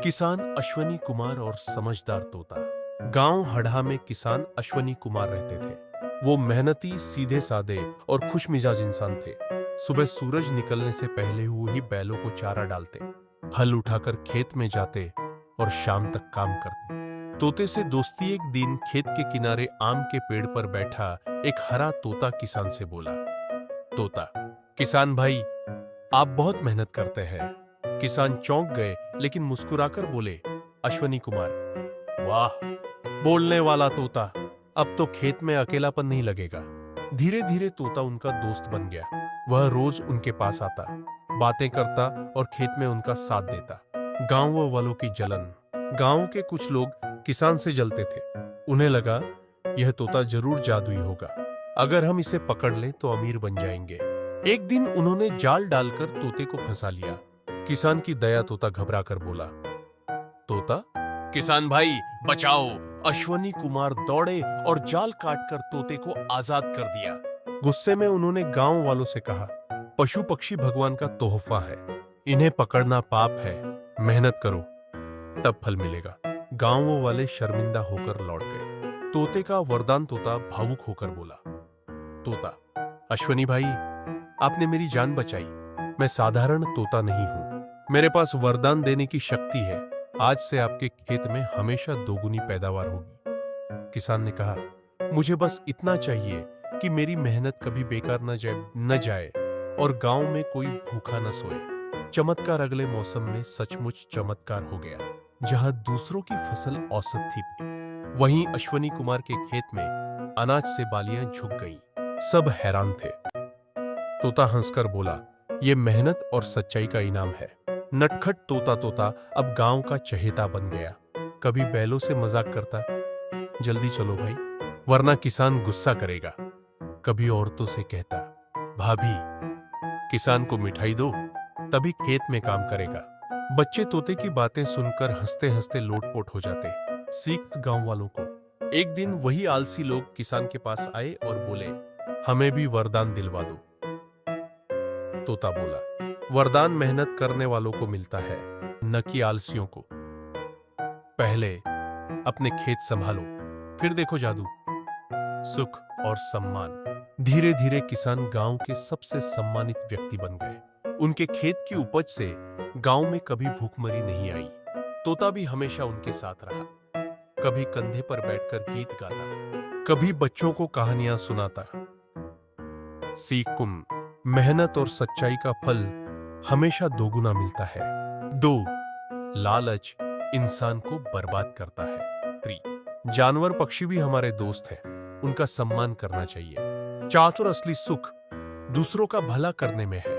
किसान अश्वनी कुमार और समझदार तोता। गांव हड़हा में किसान अश्वनी कुमार रहते थे। वो मेहनती, सीधे साधे और खुशमिजाज इंसान थे। सुबह सूरज निकलने से पहले वो ही बैलों को चारा डालते, हल उठाकर खेत में जाते और शाम तक काम करते। तोते से दोस्ती। एक दिन खेत के किनारे आम के पेड़ पर बैठा एक हरा तोता किसान से बोला, तोता, किसान भाई, आप बहुत मेहनत करते हैं। किसान चौंक गए लेकिन मुस्कुराकर बोले, अश्वनी कुमार, वाह, बोलने वाला तोता, अब तो खेत में अकेलापन नहीं लगेगा। धीरे धीरे तोता उनका दोस्त बन गया। वह रोज उनके पास आता, बातें करता और खेत में उनका साथ देता। गांव वालों की जलन। गांव के कुछ लोग किसान से जलते थे। उन्हें लगा यह तोता जरूर जादुई होगा, अगर हम इसे पकड़ लें तो अमीर बन जाएंगे। एक दिन उन्होंने जाल डालकर तोते को फंसा लिया। किसान की दया। तोता घबरा कर बोला, तोता, किसान भाई बचाओ। अश्वनी कुमार दौड़े और जाल काटकर तोते को आजाद कर दिया। गुस्से में उन्होंने गांव वालों से कहा, पशु पक्षी भगवान का तोहफा है, इन्हें पकड़ना पाप है, मेहनत करो तब फल मिलेगा। गांव वाले शर्मिंदा होकर लौट गए। तोते का वरदान। तोता भावुक होकर बोला, तोता, अश्वनी भाई, आपने मेरी जान बचाई। मैं साधारण तोता नहीं हूं, मेरे पास वरदान देने की शक्ति है। आज से आपके खेत में हमेशा दोगुनी पैदावार होगी। किसान ने कहा, मुझे बस इतना चाहिए कि मेरी मेहनत कभी बेकार न जाए और गांव में कोई भूखा न सोए। चमत्कार। अगले मौसम में सचमुच चमत्कार हो गया। जहां दूसरों की फसल औसत थी, वहीं अश्वनी कुमार के खेत में अनाज से बालियां झुक गईं। सब हैरान थे। तोता हंसकर बोला, यह मेहनत और सच्चाई का इनाम है। नटखट तोता तोता अब गांव का चहेता बन गया। कभी बैलों से मजाक करता, जल्दी चलो भाई, वरना किसान गुस्सा करेगा। कभी औरतों से कहता, भाभी, किसान को मिठाई दो, तभी खेत में काम करेगा। बच्चे तोते की बातें सुनकर हंसते हंसते लोटपोट हो जाते। सीख गांव वालों को। एक दिन वही आलसी लोग किसान के पास आए और बोले, हमें भी वरदान दिलवा दो। तोता बोला, वरदान मेहनत करने वालों को मिलता है, न कि आलसियों को। पहले अपने खेत संभालो, फिर देखो जादू, सुख और सम्मान। धीरे धीरे किसान गांव के सबसे सम्मानित व्यक्ति बन गए। उनके खेत की उपज से गांव में कभी भूखमरी नहीं आई। तोता भी हमेशा उनके साथ रहा। कभी कंधे पर बैठकर गीत गाता, कभी बच्चों को कहानियां सुनाता। सीख कुम, मेहनत और सच्चाई का फल हमेशा दोगुना मिलता है। 2. लालच इंसान को बर्बाद करता है। 3. जानवर पक्षी भी हमारे दोस्त हैं, उनका सम्मान करना चाहिए। 4. असली सुख दूसरों का भला करने में है।